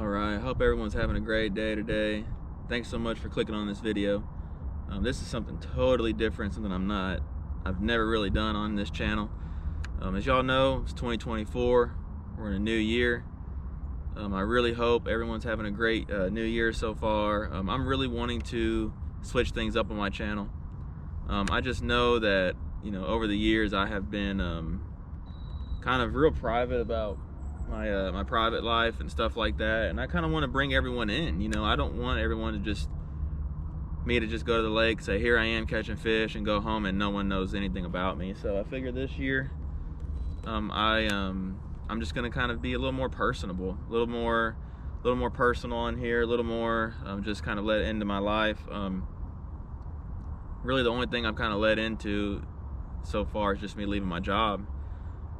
Alright, hope everyone's having a great day today. Thanks so much for clicking on this video. This is something totally different, something I've never really done on this channel. As y'all know, it's 2024, we're in a new year. I really hope everyone's having a great new year so far. I'm really wanting to switch things up on my channel. I just know that, over the years I have been kind of real private about my private life and stuff like that, and I kind of want to bring everyone in. I don't want everyone to just go to the lake, say here I am catching fish, and go home and no one knows anything about me. So I figured this year I'm just gonna kind of be a little more personable, a little more personal on here, a little more just kind of let into my life. Really the only thing I've kind of let into so far is just me leaving my job.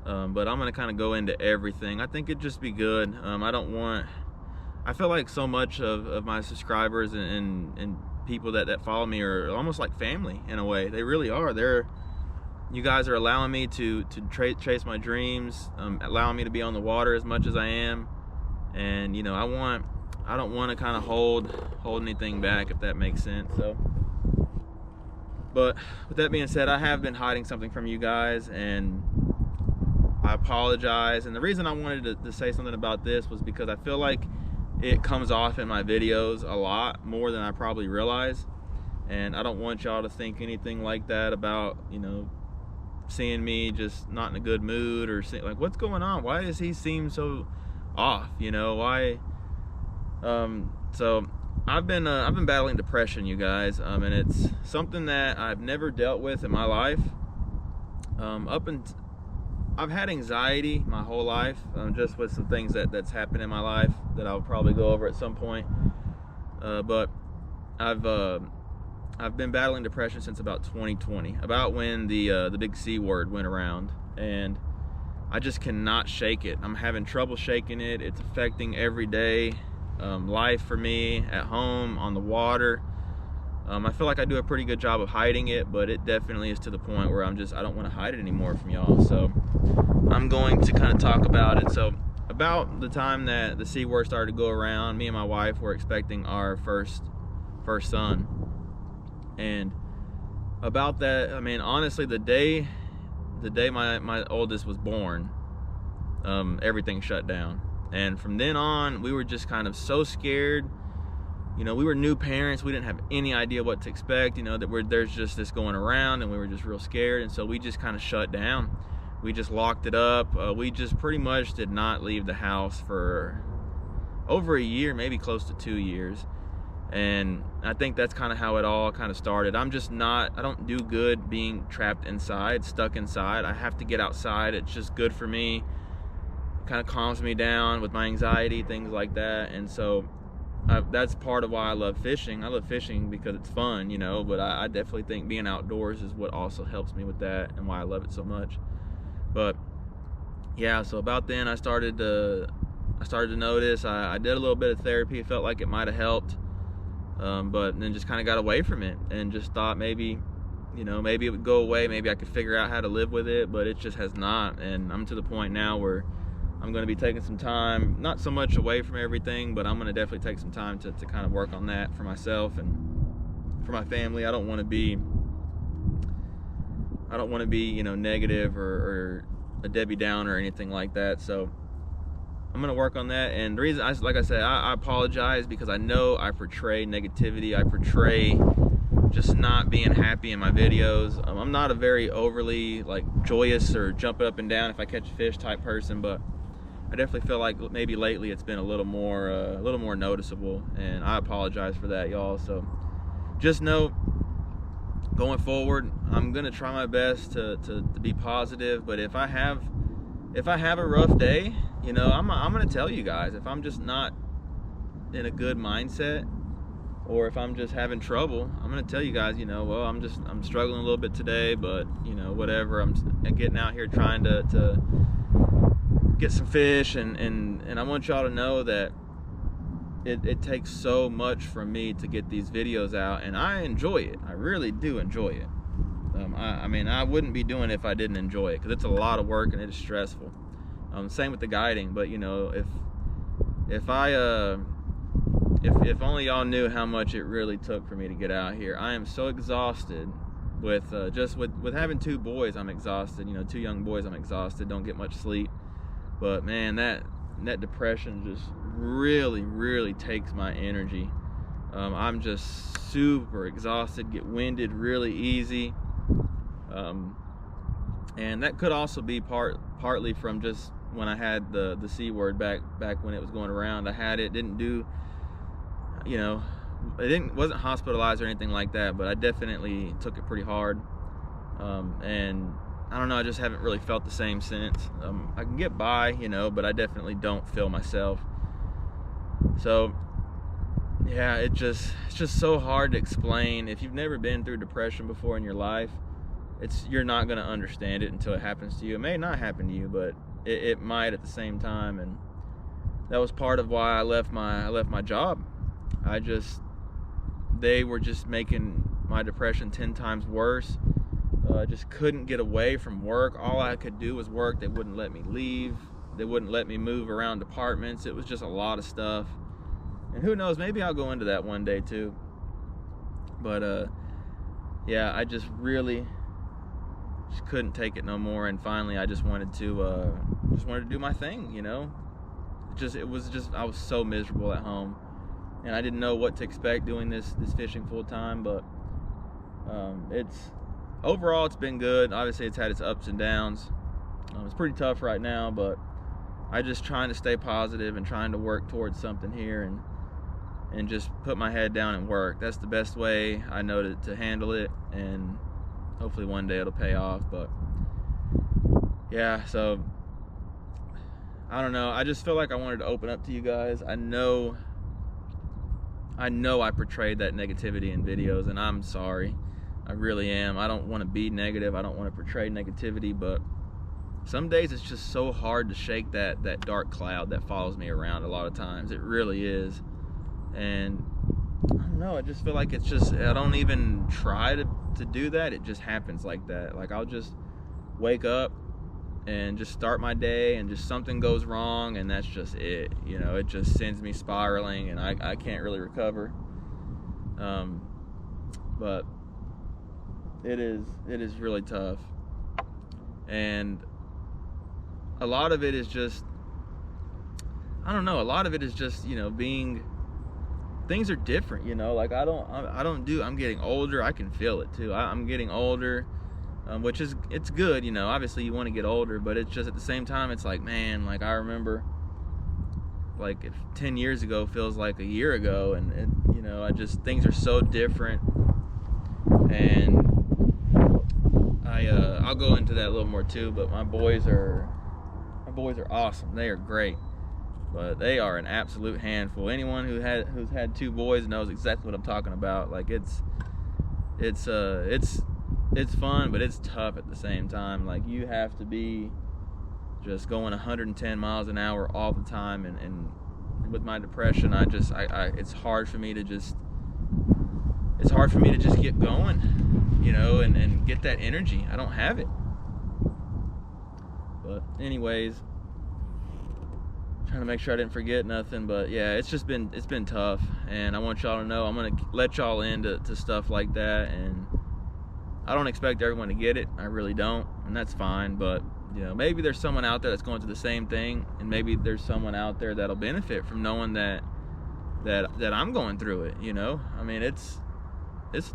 But I'm gonna kind of go into everything. I think it'd just be good. I feel like so much of my subscribers and people that follow me are almost like family in a way. They really are. You guys are allowing me to chase my dreams, allowing me to be on the water as much as I am. And I don't want to kind of hold anything back, if that makes sense. So, but with that being said, I have been hiding something from you guys, and I apologize. And the reason I wanted to say something about this was because I feel like it comes off in my videos a lot more than I probably realize. And I don't want y'all to think anything like that about, seeing me just not in a good mood, or like, what's going on? Why does he seem so off? Why? So I've been battling depression, you guys, and it's something that I've never dealt with in my life. I've had anxiety my whole life, just with some things that's happened in my life that I'll probably go over at some point. But I've been battling depression since about 2020, about when the big C word went around, and I just cannot shake it. I'm having trouble shaking it. It's affecting everyday life for me, at home, on the water. I feel like I do a pretty good job of hiding it, but it definitely is to the point where I don't want to hide it anymore from y'all. So I'm going to kind of talk about it. So about the time that the C word started to go around, me and my wife were expecting our first son. And about that, I mean, honestly, the day my oldest was born, everything shut down. And from then on, we were just kind of so scared. We were new parents. We didn't have any idea what to expect, that there's just this going around, and we were just real scared. And so we just kind of shut down. We just locked it up. We just pretty much did not leave the house for over a year, maybe close to 2 years. And I think that's kind of how it all kind of started. I don't do good being trapped inside, stuck inside. I have to get outside. It's just good for me. It kind of calms me down with my anxiety, things like that. And so that's part of why I love fishing. I love fishing because it's fun, but I definitely think being outdoors is what also helps me with that, and why I love it so much. But yeah, so about then I started to notice. I did a little bit of therapy. It felt like it might have helped, but then just kind of got away from it and just thought maybe it would go away. Maybe I could figure out how to live with it, but it just has not. And I'm to the point now where I'm going to be taking some time, not so much away from everything, but I'm going to definitely take some time to kind of work on that for myself and for my family. I don't want to be negative or a Debbie Downer or anything like that. So I'm going to work on that. And the reason, like I said, I apologize because I know I portray negativity. I portray just not being happy in my videos. I'm not a very overly joyous or jump up and down if I catch a fish type person, but I definitely feel like maybe lately it's been a little more noticeable, and I apologize for that, y'all. So just know, going forward, I'm gonna try my best to be positive. But if I have a rough day, I'm gonna tell you guys. If I'm just not in a good mindset, or if I'm just having trouble, I'm gonna tell you guys, well, I'm struggling a little bit today, but whatever. I'm getting out here trying to get some fish, and I want y'all to know that it takes so much from me to get these videos out, and I enjoy it. I really do enjoy it. I mean, I wouldn't be doing it if I didn't enjoy it, because it's a lot of work and it is stressful. Same with the guiding, but if if only y'all knew how much it really took for me to get out here. I am so exhausted with just with having 2 boys. I'm exhausted, you know, 2 young boys. I'm exhausted, don't get much sleep. But man, that depression just really takes my energy. I'm just super exhausted, get winded really easy. And that could also be partly from just when I had the C word back when it was going around. I had it, didn't do, you know, wasn't hospitalized or anything like that, but I definitely took it pretty hard. And I don't know, I just haven't really felt the same since. I can get by, you know, but I definitely don't feel myself. So yeah, it's just so hard to explain. If you've never been through depression before in your life, you're not going to understand it until it happens to you. It may not happen to you, but it might at the same time. And that was part of why I left my job. They were just making my depression 10 times worse. I just couldn't get away from work. All I could do was work. They wouldn't let me leave. They wouldn't let me move around departments. It was just a lot of stuff. And who knows, maybe I'll go into that one day too. But yeah, I just really couldn't take it no more. And finally I just wanted to do my thing, you know. I was so miserable at home, and I didn't know what to expect doing this fishing full time. But overall it's been good. Obviously it's had its ups and downs. It's pretty tough right now, but I'm just trying to stay positive and trying to work towards something here, and just put my head down and work. That's the best way I know to handle it, and hopefully one day it'll pay off. But yeah, so I don't know, I just feel like I wanted to open up to you guys. I know I portrayed that negativity in videos, and I'm sorry. I really am. I don't want to be negative. I don't want to portray negativity, but some days it's just so hard to shake that dark cloud that follows me around a lot of times. It really is. And I don't know, I just feel like I don't even try to do that. It just happens like that. Like I'll just wake up and just start my day, and just something goes wrong, and that's just it. You know, it just sends me spiraling, and I can't really recover. But it is really tough. And a lot of it is just, I don't know, a lot of it is just, you know, things are different, you know. Like I'm getting older. I can feel it too. I'm getting older, which it's good, you know. Obviously you want to get older, but it's just at the same time, it's like, man, like I remember, like 10 years ago feels like a year ago, and you know, things are so different. And I'll go into that a little more too, but my boys are awesome. They are great. But they are an absolute handful. Anyone who's had 2 boys knows exactly what I'm talking about. Like it's fun, but it's tough at the same time. Like you have to be just going 110 miles an hour all the time, and with my depression, it's hard for me to just get going, you know, and get that energy. I don't have it. But anyways, trying to make sure I didn't forget nothing. But yeah, it's been tough, and I want y'all to know I'm gonna let y'all into stuff like that, and I don't expect everyone to get it. I really don't, and that's fine. But you know, maybe there's someone out there that's going through the same thing, and maybe there's someone out there that'll benefit from knowing that I'm going through it. You know, I mean, it's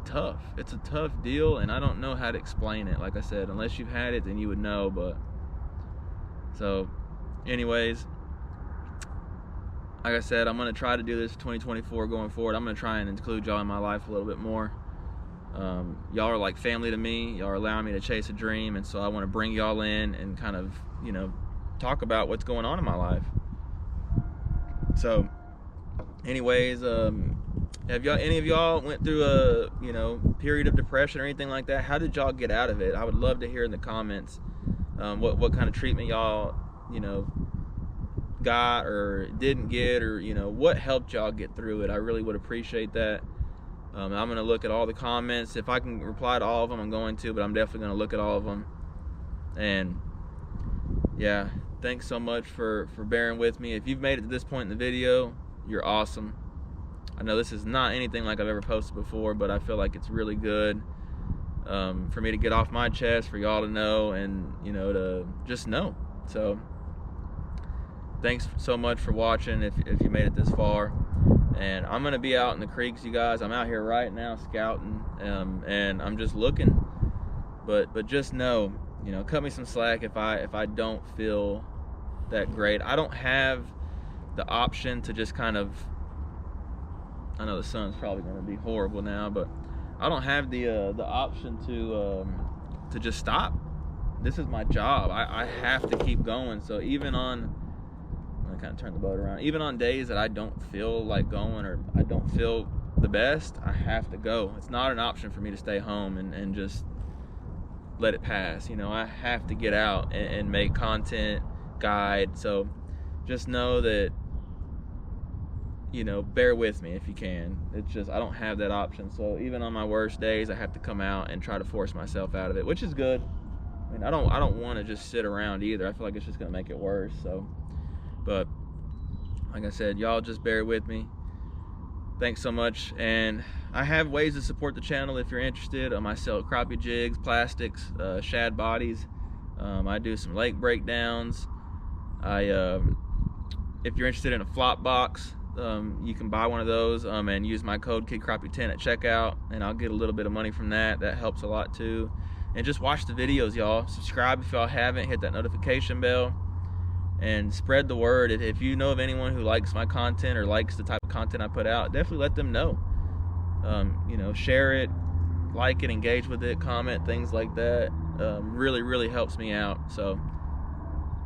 tough. It's a tough deal, and I don't know how to explain it. Like I said, unless you've had it, then you would know. But so anyways, like I said, I'm going to try to do this 2024 going forward. I'm going to try and include y'all in my life a little bit more. Y'all are like family to me. Y'all are allowing me to chase a dream, and so I want to bring y'all in and kind of, you know, talk about what's going on in my life. So anyways, have any of y'all went through a, you know, period of depression or anything like that? How did y'all get out of it? I would love to hear in the comments what kind of treatment y'all, you know, got or didn't get, or you know, what helped y'all get through it. I really would appreciate that. I'm gonna look at all the comments. If I can reply to all of them, I'm going to, but I'm definitely gonna look at all of them. And yeah, thanks so much for bearing with me. If you've made it to this point in the video, you're awesome. I know this is not anything like I've ever posted before, but I feel like it's really good for me to get off my chest, for y'all to know, and to just know. So thanks so much for watching if you made it this far. And I'm gonna be out in the creeks, you guys. I'm out here right now scouting, and I'm just looking. But just know, cut me some slack if I don't feel that great. I don't have the option to just kind of, I know the sun's probably gonna be horrible now, but I don't have the option to just stop. This is my job. I have to keep going. So even on, I'm gonna kind of turn the boat around, even on days that I don't feel like going, or I don't feel the best, I have to go. It's not an option for me to stay home and just let it pass. I have to get out and make content, guide. So just know that, bear with me if you can. It's just, I don't have that option. So even on my worst days, I have to come out and try to force myself out of it, which is good. I mean, I don't want to just sit around either. I feel like it's just gonna make it worse. So, but like I said, y'all just bear with me. Thanks so much. And I have ways to support the channel if you're interested. I sell crappie jigs, plastics, shad bodies. I do some lake breakdowns. If you're interested in a flop box, you can buy one of those and use my code KidCrappie10 at checkout, and I'll get a little bit of money from that. That helps a lot too. And just watch the videos, y'all. Subscribe if y'all haven't. Hit that notification bell and spread the word. If you know of anyone who likes my content or likes the type of content I put out, definitely let them know. Share it, like it, engage with it, comment, things like that. Really helps me out. So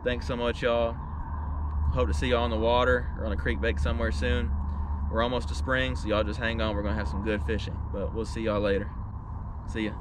thanks so much, y'all. Hope to see y'all on the water or on a creek bank somewhere soon. We're almost to spring, so y'all just hang on. We're gonna have some good fishing, but we'll see y'all later. See ya.